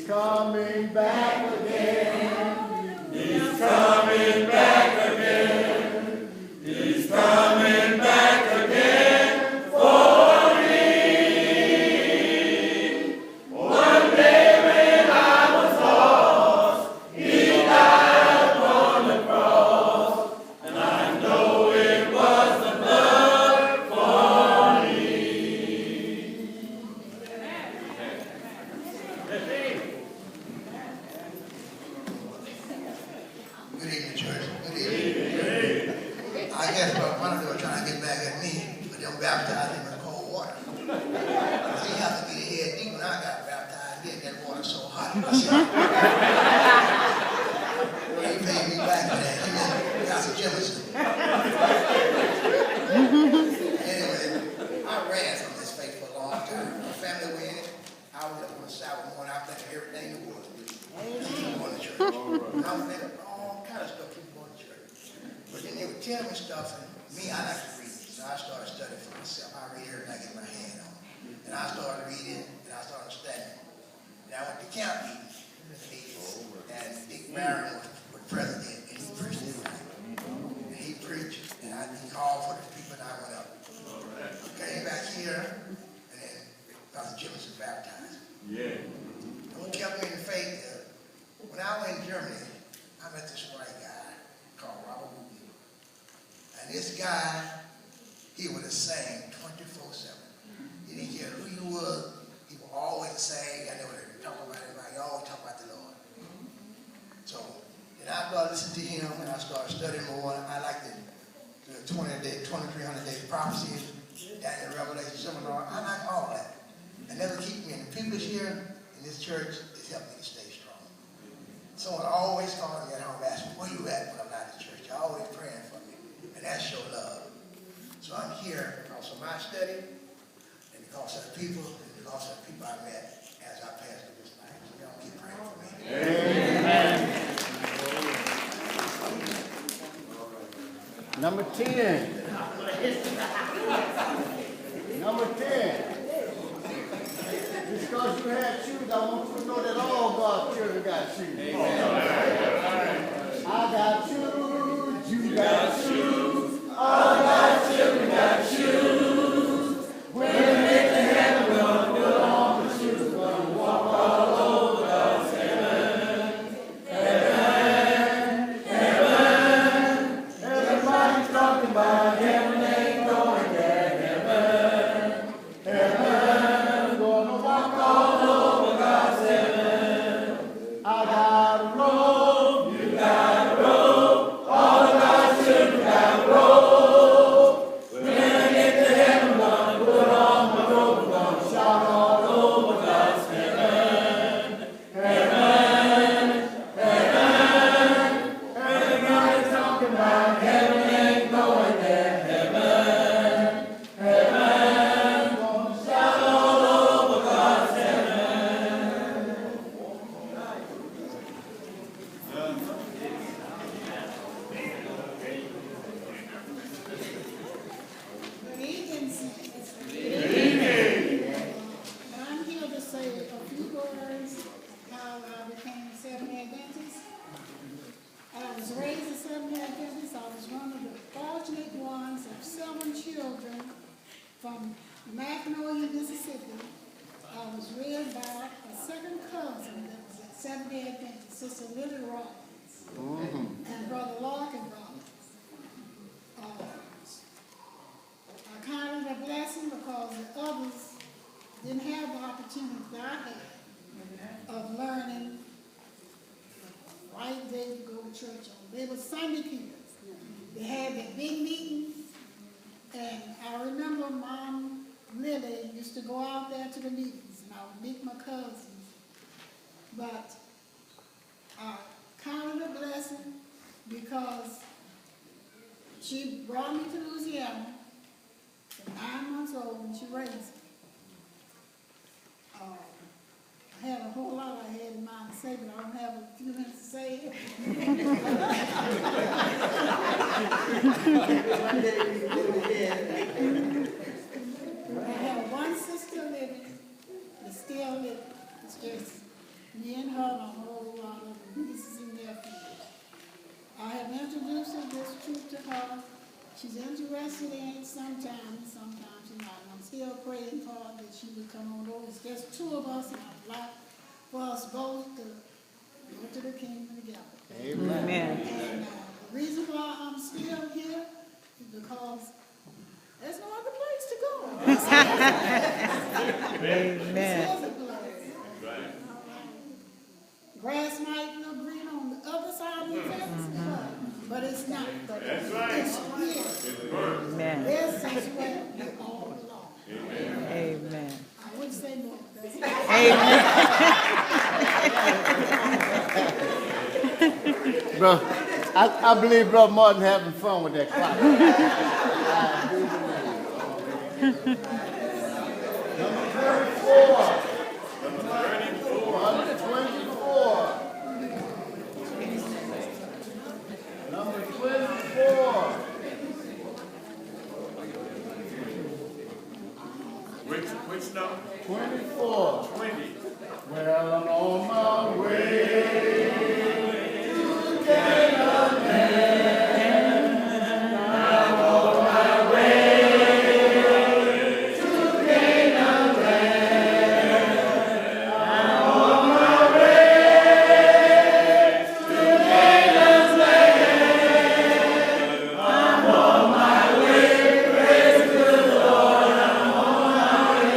coming back again. He's coming back again. He's coming back again for me. One day when I was lost, he died upon the cross, and I know it was the blood for me. Good evening, church. Good evening. I guess one of them were trying to get back at me, but they were baptized in the cold water. See, you have to be the head deep when I got baptized. Getting that water so hot. Well, he paid me back for that. Amen. Pastor Jefferson. Anyway, I ran from this faith for a long time. My family were in it. I was up on the Sabbath morning. I think everything in the world was going to church. I was thinking all kind of stuff people going to church. But then they would tell me stuff, and me, I like to read. So I started studying for myself. I read everything I get my hand on. And I started reading, and I started studying. And I went to camp meetings, and Dick Barron was president, and he preached it right. And he preached, and he called for the people, and I went up. Came back here, and then Pastor Jefferson baptized. Yeah. And what kept me in the faith, when I went in Germany, I met this white guy called Robert Ruby. And this guy, he would have sang 24/7. He didn't care who you were. He would always sing. I never talk about anybody. He always talk about the Lord. So then I started listening to him, and I started studying more. I like the 2300 day prophecies, Daniel Revelation seminar. I like all that. And that'll keep me. And the people here in this church is helping me to stay strong. Someone always calling me at home asking, where you at when I'm not at church? You're always praying for me. And that's your love. So I'm here because of my study, and because of the people, and because of the people I met as I passed through this life. So y'all keep praying for me. Amen. Number 10. Number 10. Just because you have shoes, I want you to know that all God's children got shoes. I got shoes, you got shoes, all God's children got shoes. When they get to heaven, we're gonna put on the shoes, we're gonna walk all over God's heaven. Heaven, heaven. Everybody's talking about heaven, ain't going there. Heaven, heaven. Gonna walk all over God's heaven. I got a robe, you got a robe, all of God's children got a robe. When I get to heaven, I'm gonna put on my robe, I'm gonna shout all over God's heaven. Heaven, heaven. Everybody's talking about heaven, ain't going there. Heaven, heaven. Gonna shout all over God's heaven. Good evening, saints. I'm here to say a few words how I became a Seventh-day Adventist. I was raised a Seventh-day Adventist. I was one of the fortunate ones of 7 children from Magnolia, Mississippi. I was reared by a second cousin that was a Seventh-day Adventist, Sister Lily Robbins, and Brother Larkin Robbins. I counted a blessing because the others didn't have the opportunity that I had of learning right day to go to church on. They were Sunday kids. They had their big meetings, and I remember Mom Lily used to go out there to the meetings, and I would meet my cousins. But I counted a blessing because she brought me to Louisiana at 9 months old when she raised me. I had a whole lot I had in mind to say, but I don't have a few minutes to say it. I have one sister living, that's still living. It's just me and her and a whole lot of nieces and nephews. I have introduced this truth to her. She's interested in it sometimes she's not. And I'm still praying for her that she would come on over. It's just two of us, and I'd like for us both to go to the kingdom together. Amen. And the reason why I'm still here is because there's no other place to go. Amen. This is a place. Grass might look green on the other side of the fence, but it's not. That's right. It's here. Amen. This is where we all belong. Amen. I wouldn't say more. That's it. Amen. Bro, I believe Brother Martin having fun with that clock. Number 34. Number 24. Number 24. Which number? 24. 20. Well, I'm on my way to Canaan. I'm on my way to Canaan. I'm on my way to Canaan. I'm on my way, praise the Lord. I'm on my way.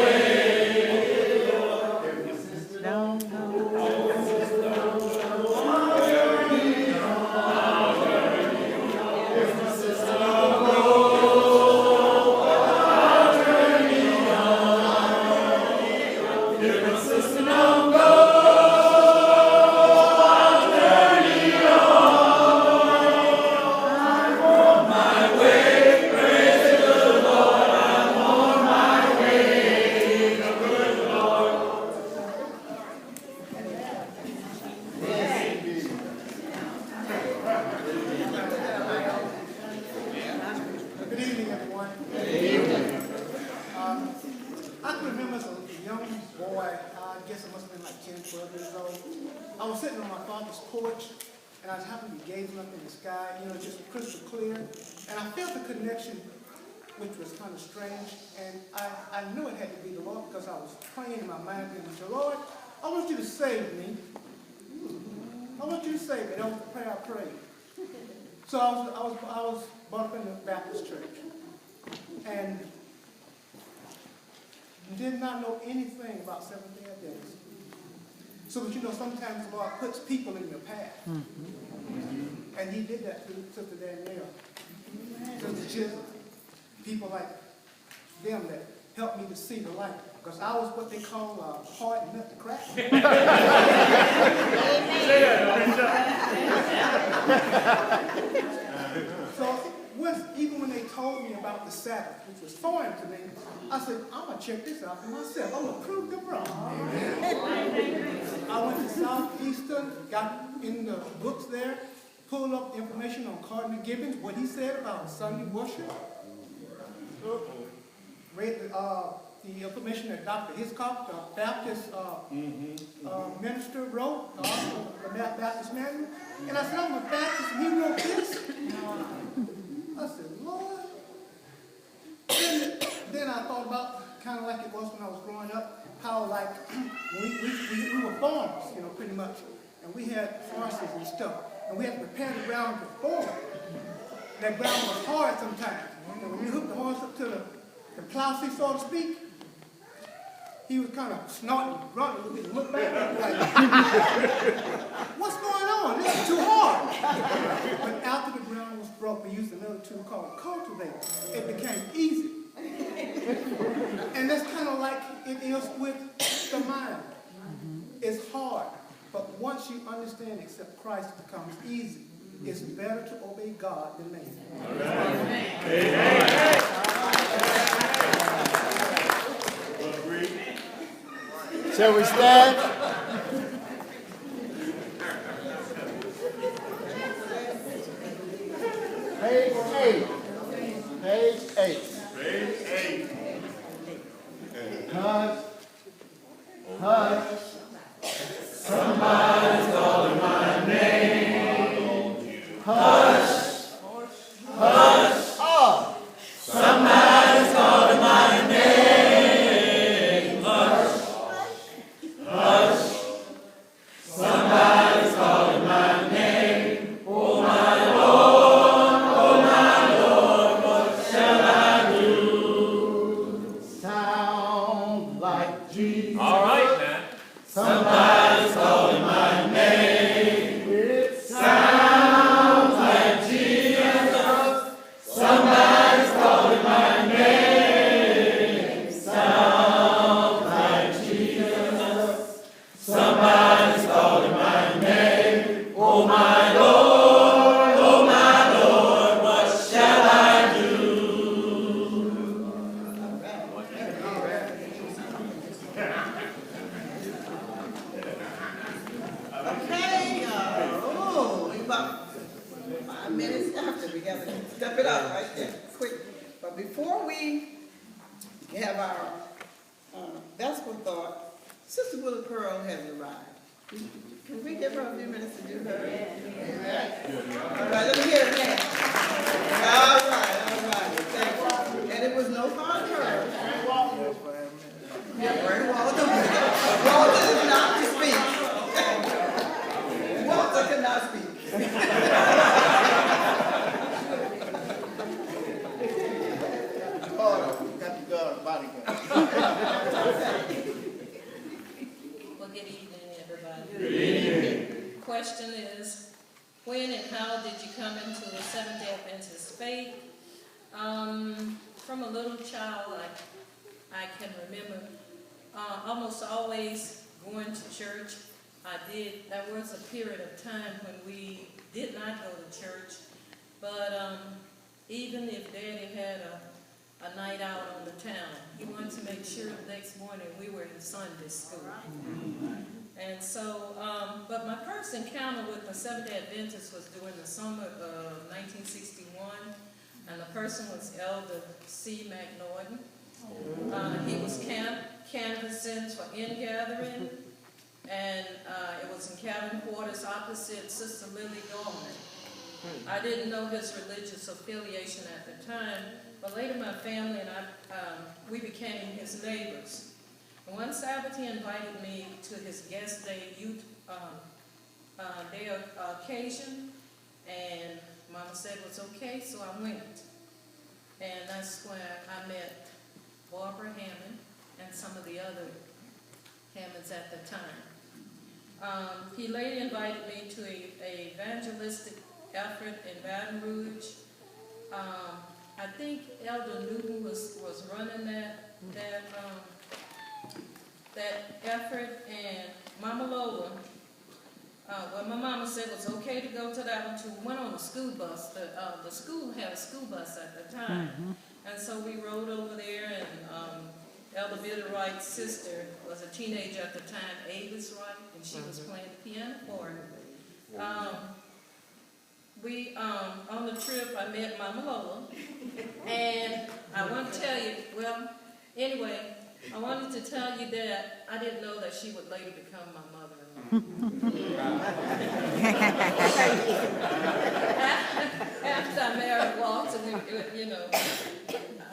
Down, down. Good evening, everyone. I can remember as a young boy, I guess I must have been like 10, 12 years old. I was sitting on my father's porch, and I was happened to be gazing up in the sky, just crystal clear. And I felt a connection, which was kind of strange. And I knew it had to be the Lord because I was praying in my mind, and I said, Lord, I want you to save me. I want you to save me. That was the prayer I prayed. So I was brought up in the Baptist church, and did not know anything about Seventh-day Adventist. So that sometimes the Lord puts people in your path, and He did that to Sister Danielle, Sister Chisholm, people like them that helped me to see the light, because I was what they call hard nut to crack. So even when they told me about the Sabbath, which was foreign to me, I said, I'm going to check this out for myself. I'm going to prove them wrong. I went to Southeastern, got in the books there, pulled up information on Cardinal Gibbons, what he said about Sunday worship. Read the information that Dr. Hiscock, the Baptist minister, wrote, the Baptist manual. And I said, I'm a Baptist, and he wrote this. I said, Lord. Then I thought about kind of like it was when I was growing up, how like we were farmers, pretty much. And we had horses and stuff. And we had to prepare the ground to farm. That ground was hard sometimes. And when you hooked the horse up to the plow seat, so to speak, he was kind of snorting, grunting, and looked back at me like, what's going on? This is too hard. But after the ground was broke, we used another tool called cultivator. It became easy. And that's kind of like it is with the mind. It's hard, but once you understand, accept Christ, it becomes easy. It's better to obey God than man. Shall we stand? Page 8. Page 8. Page 8. Hush. Hush. Sound like Jesus. All right, now. Somebody's calling my name. It sounds like Jesus. Somebody's calling my name. Sounds like Jesus. Somebody's calling my name. Oh my Lord, what shall I do? Okay, we about 5 minutes after, we gotta step it up right there, quick. But before we have our gospel thought, Sister Willie Pearl has arrived. Can we give her a few minutes to do her? All right, let me hear it again. All right, thank you. And it was no fault of hers. Yeah, Ray Walter. Walter is not to speak. Walter cannot speak. Got the guard, bodyguard. Well, good evening, everybody. Good evening. Question is, when and how did you come into the Seventh-day Adventist faith? From a little child, I can remember almost always going to church. There was a period of time when we did not go to church, but even if Daddy had a night out on the town, he wanted to make sure the next morning we were in Sunday school. And so, but my first encounter with the Seventh-day Adventist was during the summer of 1961, and the person was Elder C. McNorton. He was canvassing for in-gathering, and it was in cabin quarters opposite Sister Lily Gorman. I didn't know his religious affiliation at the time, but later my family and we became his neighbors. And one Sabbath he invited me to his guest day youth day occasion, and Mama said it was okay, so I went. And that's where I met Barbara Hammond and some of the other Hammonds at the time. He later invited me to a evangelistic effort in Baton Rouge. I think Elder Newton was running that effort, and Mama Lola, well, my mama said it was okay to go to that one too. We went on a school bus. The school had a school bus at the time. And so we rode over there, and Elder Billy Wright's sister was a teenager at the time, Avis Wright, and she was playing the piano for him. On the trip, I met Mama Lola, and I want to tell you, well, anyway, I wanted to tell you that I didn't know that she would later become my mother-in-law. After I married Walter,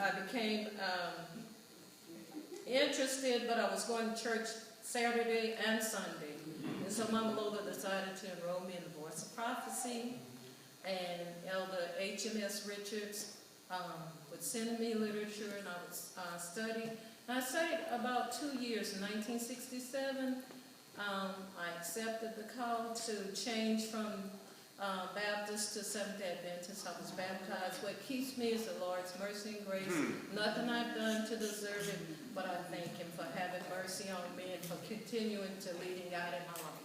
I became interested, but I was going to church Saturday and Sunday. And so Mama Lola decided to enroll me in the Voice of Prophecy, and Elder H.M.S. Richards would send me literature, and I would study. And I studied about 2 years. In 1967, I accepted the call to change from Baptist to Seventh-day Adventist. I was baptized. What keeps me is the Lord's mercy and grace. Nothing I've done to deserve it, but I thank Him for having mercy on me and for continuing to lead and guide in my life.